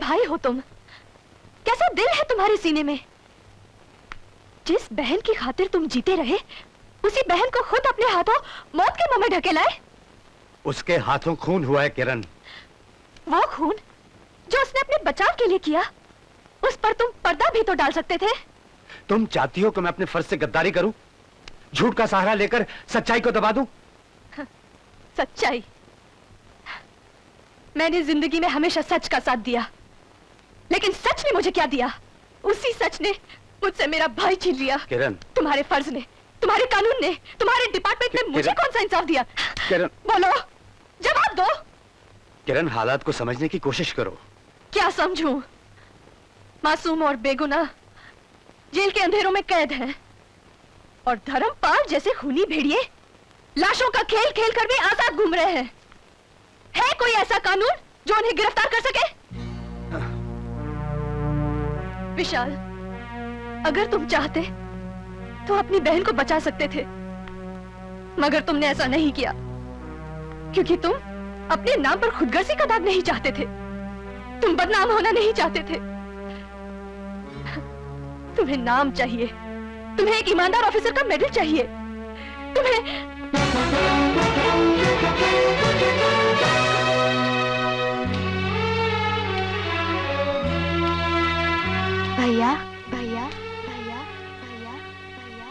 भाई हो तुम? कैसा दिल है तुम्हारे सीने में? जिस बहन की खातिर तुम जीते रहे, उसी बहन को खुद अपने हाथों मौत के मुंह में ढकेलाए। उसके हाथों खून हुआ है किरण। वो खून जो उसने अपने बचाव के लिए किया, उस पर तुम पर्दा भी तो डाल सकते थे। तुम चाहती हो कि मैं अपने फर्ज से गद्दारी करूं, झूठ का सहारा लेकर सच्चाई को दबा दूं? सच्चाई? मैंने जिंदगी में हमेशा सच का साथ दिया, लेकिन सच ने मुझे क्या दिया? उसी सच ने मुझसे मेरा भाई छीन लिया। किरण, तुम्हारे फर्ज ने, तुम्हारे कानून ने, तुम्हारे डिपार्टमेंट ने मुझे कौन सा इंसाफ दिया? किरण, बोलो, जवाब दो। किरण, हालात को समझने की कोशिश करो। क्या समझूं? मासूम और बेगुनाह जेल के अंधेरों में कैद हैं, और धर्मपाल जैसे खूनी भेड़िए लाशों का खेल खेल कर भी आजाद घूम रहे हैं। है कोई ऐसा कानून जो उन्हें गिरफ्तार कर सके? विशाल, अगर तुम चाहते तो अपनी बहन को बचा सकते थे, मगर तुमने ऐसा नहीं किया, क्योंकि तुम अपने नाम पर खुदगर्जी का दाग नहीं चाहते थे। तुम बदनाम होना नहीं चाहते थे। तुम्हें नाम चाहिए, तुम्हें एक ईमानदार ऑफिसर का मेडल चाहिए, तुम्हें भैया भैया भैया भैया भैया।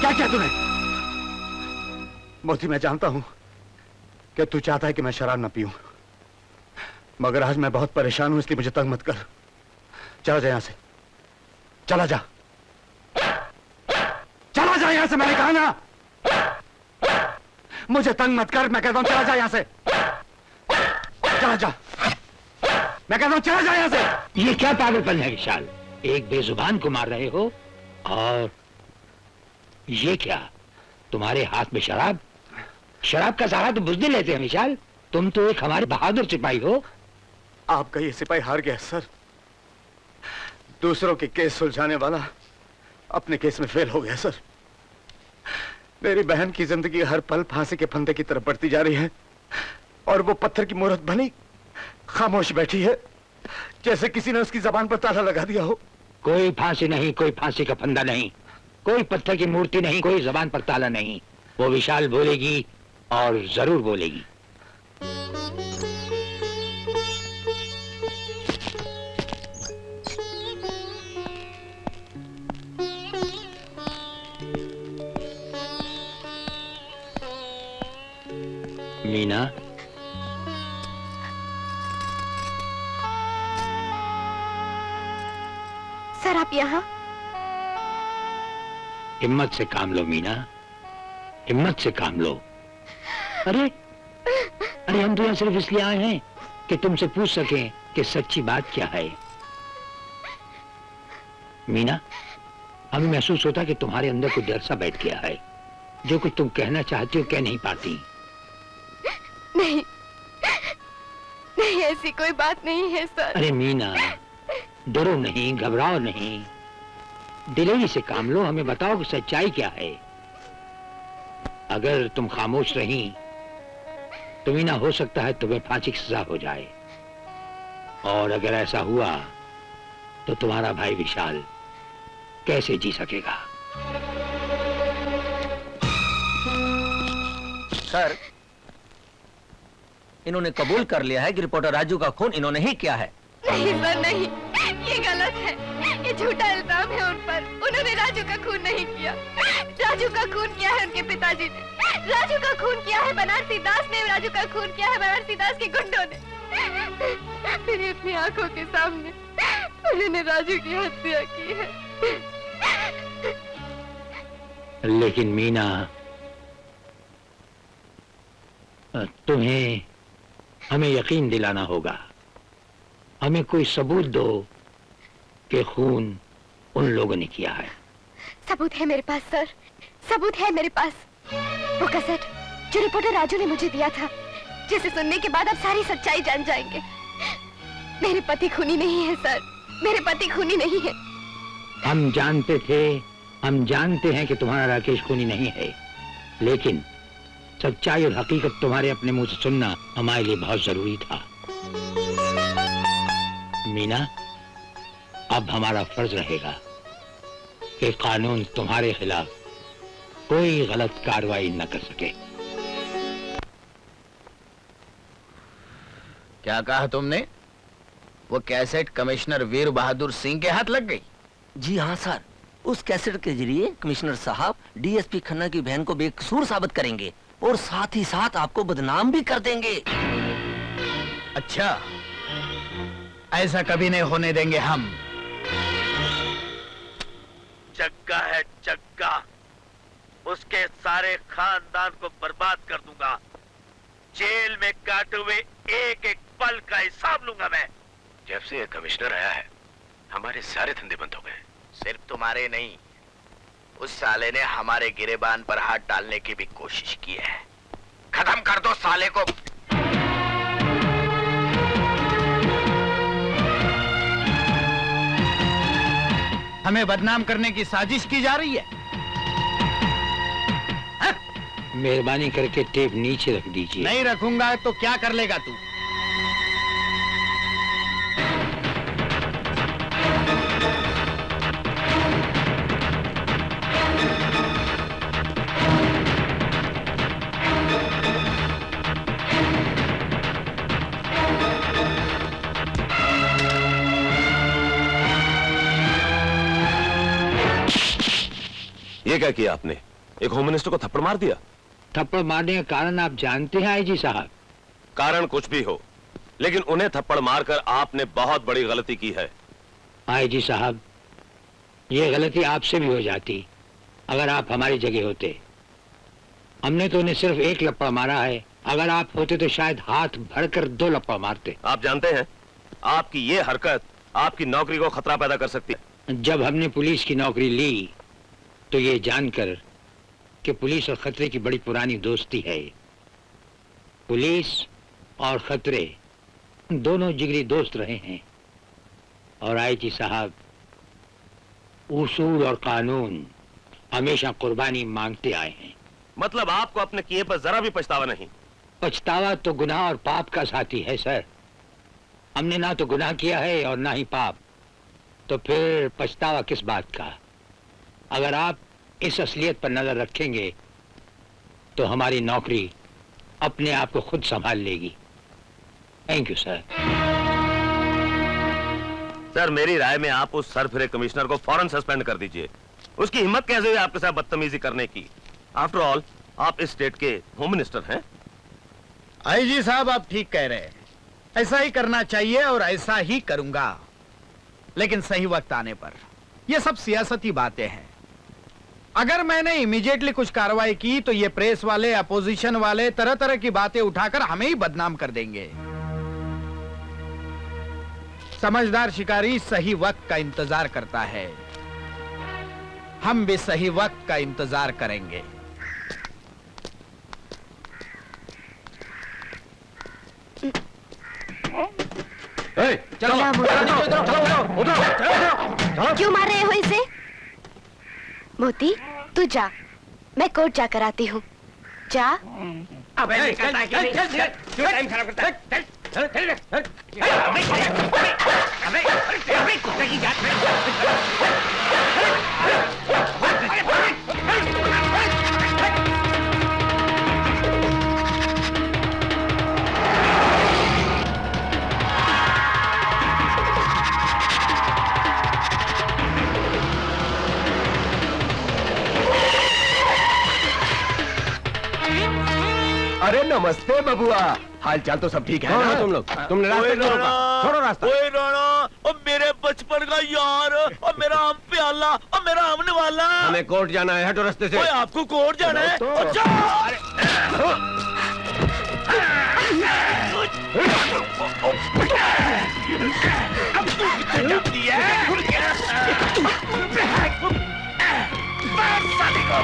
क्या किया तूने? मोती, मैं जानता हूं कि तू चाहता है कि मैं शराब ना पीऊं, मगर आज मैं बहुत परेशान हूं, इसलिए मुझे तंग मत कर। चला जा यहां से, चला जा, चला जा यहां से, मैंने कहा ना। मुझे तंग मत कर, मैं कहता हूं चला जा यहां से, चला जा, मैं कहता हूं चला जा यहां से। ये क्या पागलपन है विशाल? एक बेजुबान को मार रहे हो, और ये क्या, तुम्हारे हाथ में शराब? शराब का सहारा तो बुज़दिल लेते हैं विशाल। तुम तो एक हमारे बहादुर सिपाही हो। आपका ये सिपाही हार गया सर। दूसरों के केस सुलझाने वाला अपने केस में फेल हो गया सर। मेरी बहन की जिंदगी हर पल फांसी के फंदे की तरफ बढ़ती जा रही है, और वो पत्थर की मूरत बनी खामोश बैठी है, जैसे किसी ने उसकी जबान पर ताला लगा दिया हो। कोई फांसी नहीं, कोई फांसी का फंदा नहीं, कोई पत्थर की मूर्ति नहीं, कोई जबान पर ताला नहीं। वो विशाल बोलेगी, और जरूर बोलेगी। मीना, सर आप यहाँ? हिम्मत से काम लो मीना, हिम्मत से काम लो। अरे अरे हम तो यहाँ सिर्फ इसलिए आए हैं कि तुमसे पूछ सकें कि सच्ची बात क्या है। मीना, हमें महसूस होता कि तुम्हारे अंदर कोई डर सा बैठ गया है, जो कुछ तुम कहना चाहती हो कह नहीं पाती। नहीं नहीं, ऐसी कोई बात नहीं है सर। अरे मीना, डरो नहीं, घबराओ नहीं, दिलेरी से काम लो। हमें बताओ कि सच्चाई क्या है। अगर तुम खामोश रही तो मीना हो सकता है तुम्हें फांसी की सजा हो जाए, और अगर ऐसा हुआ तो तुम्हारा भाई विशाल कैसे जी सकेगा? सर, इन्होंने कबूल कर लिया है कि रिपोर्टर राजू का खून इन्होंने ही किया है। नहीं सर नहीं, ये गलत है, ये झूठा इल्जाम है उन पर। उन्होंने राजू का खून नहीं किया। राजू का खून किया है उनके पिताजी ने। राजू का खून किया है बनारसी दास ने। राजू का खून किया है बनारसी दास के गुंडों ने। मेरी अपनी आंखों के सामने उन्होंने राजू की हत्या की है। लेकिन मीना, तुम्हें हमें यकीन दिलाना होगा। हमें कोई सबूत दो कि खून उन लोगों ने किया है। सबूत है मेरे पास सर, सबूत है मेरे पास। वो कैसेट जो रिपोर्टर राजू ने मुझे दिया था, जिसे सुनने के बाद आप सारी सच्चाई जान जाएंगे। मेरे पति खूनी नहीं है सर, मेरे पति खूनी नहीं है। हम जानते थे, हम जानते हैं कि तुम्हारा राकेश खूनी नहीं है, लेकिन सच्चाई और हकीकत तुम्हारे अपने मुंह से सुनना हमारे लिए बहुत जरूरी था। मीना, अब हमारा फर्ज रहेगा कि कानून तुम्हारे खिलाफ कोई गलत कार्रवाई न कर सके। क्या कहा तुमने? वो कैसेट कमिश्नर वीर बहादुर सिंह के हाथ लग गई? जी हाँ सर, उस कैसेट के जरिए कमिश्नर साहब डीएसपी खन्ना की बहन को बेकसूर साबित करेंगे और साथ ही साथ आपको बदनाम भी कर देंगे। अच्छा, ऐसा कभी नहीं होने देंगे हम। जग्गा है जग्गा, उसके सारे खानदान को बर्बाद कर दूंगा। जेल में काटे हुए एक एक पल का हिसाब लूंगा मैं। जब से ये कमिश्नर आया है, हमारे सारे धंधे बंद हो गए। सिर्फ तुम्हारे नहीं, उस साले ने हमारे गिरेबान पर हाथ डालने की भी कोशिश की है। खत्म कर दो साले को। हमें बदनाम करने की साजिश की जा रही है। मेहरबानी करके टेप नीचे रख दीजिए। नहीं रखूंगा तो क्या कर लेगा तू? ये क्या किया आपने? एक होम मिनिस्टर को थप्पड़ मार दिया। थप्पड़ मारने का कारण आप जानते हैं आईजी साहब? कारण कुछ भी हो, लेकिन उन्हें थप्पड़ मारकर आपने बहुत बड़ी गलती की है। आईजी साहब, ये गलती आपसे भी हो जाती अगर आप हमारी जगह होते। हमने तो उन्हें सिर्फ एक लपड़ मारा है, अगर आप होते तो शायद हाथ भरकर 2 लपड़ मारते। आप जानते हैं, आपकी ये हरकत आपकी नौकरी को खतरा पैदा कर सकती है। जब हमने पुलिस की नौकरी ली तो ये जानकर कि पुलिस और खतरे की बड़ी पुरानी दोस्ती है। पुलिस और खतरे दोनों जिगरी दोस्त रहे हैं, और आईजी साहब, उसूल और कानून हमेशा कुर्बानी मांगते आए हैं। मतलब आपको अपने किए पर जरा भी पछतावा नहीं? पछतावा तो गुनाह और पाप का साथी है सर। हमने ना तो गुनाह किया है और ना ही पाप, तो फिर पछतावा किस बात का? अगर आप इस असलियत पर नजर रखेंगे तो हमारी नौकरी अपने आप को खुद संभाल लेगी। Thank you sir. सर, मेरी राय में आप उस सरफिरे कमिश्नर को फौरन सस्पेंड कर दीजिए। उसकी हिम्मत कैसे हुई आपके साथ बदतमीजी करने की? आफ्टर ऑल, आप इस स्टेट के होम मिनिस्टर हैं। आईजी साहब, आप ठीक कह रहे हैं। ऐसा ही करना चाहिए और ऐसा ही करूंगा, लेकिन सही वक्त आने पर। ये सब सियासती बातें हैं। अगर मैंने इमीडिएटली कुछ कार्रवाई की तो ये प्रेस वाले, अपोजिशन वाले तरह तरह की बातें उठाकर हमें ही बदनाम कर देंगे। समझदार शिकारी सही वक्त का इंतजार करता है। हम भी सही वक्त का इंतजार करेंगे। चलो क्यों मार रहे हो इसे? मोती तू जा, मैं कोर्ट जाकर आती हूँ। जा। अबे क्यों टाइम खराब करता है? अबे कुत्ते की जात अरे नमस्ते बबुआ, हाल चाल तो सब ठीक है ना? तुमने रास्ते क्यों रोका? छोड़ो रास्ता। ओए राणा, और मेरे बचपन का यार, और मेरा आम प्याला, और मेरा आमने वाला। हमें कोर्ट जाना है, हटो रास्ते से। ओए आपको कोर्ट जाना है? अच्छा। अब तू कितने जल्दी है? बस साले को।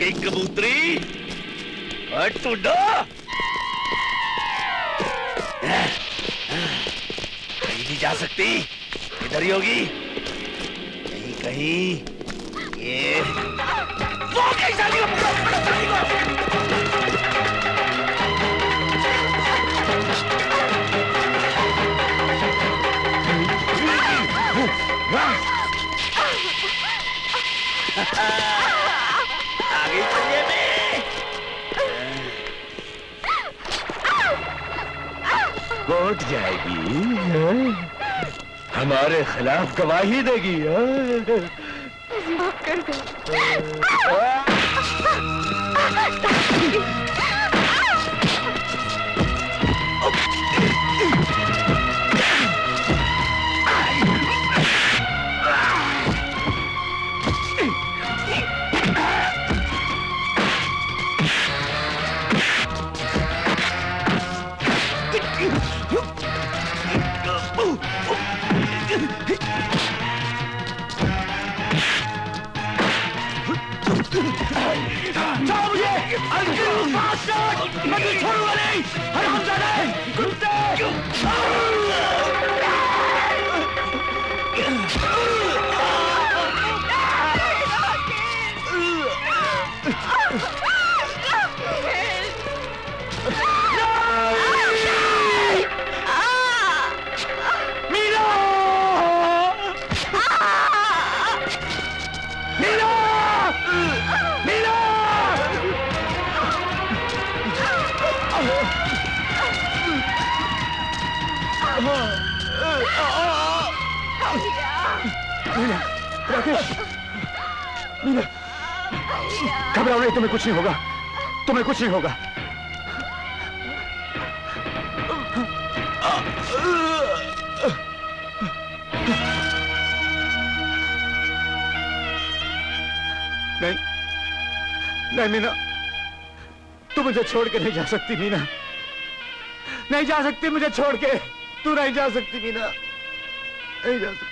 गई कबूतरी और टुड्डो कहीं नहीं जा सकती, इधर ही होगी कहीं कहीं। ये वो कहीं साली आगे चलिए में कोर्ट जाएगी, हमारे खिलाफ गवाही देगी। माफ कर दो। मैं तो छोड़ूंगा नहीं, हरामजादे, कुत्ते। राकेश, मीना, घबराओ नहीं, तुम्हें कुछ नहीं होगा, तुम्हें कुछ नहीं होगा। नहीं, नहीं मीना, तू मुझे छोड़ के नहीं जा सकती मीना, नहीं जा सकती मुझे छोड़ के, तू नहीं जा सकती मीना, नहीं जा सकती।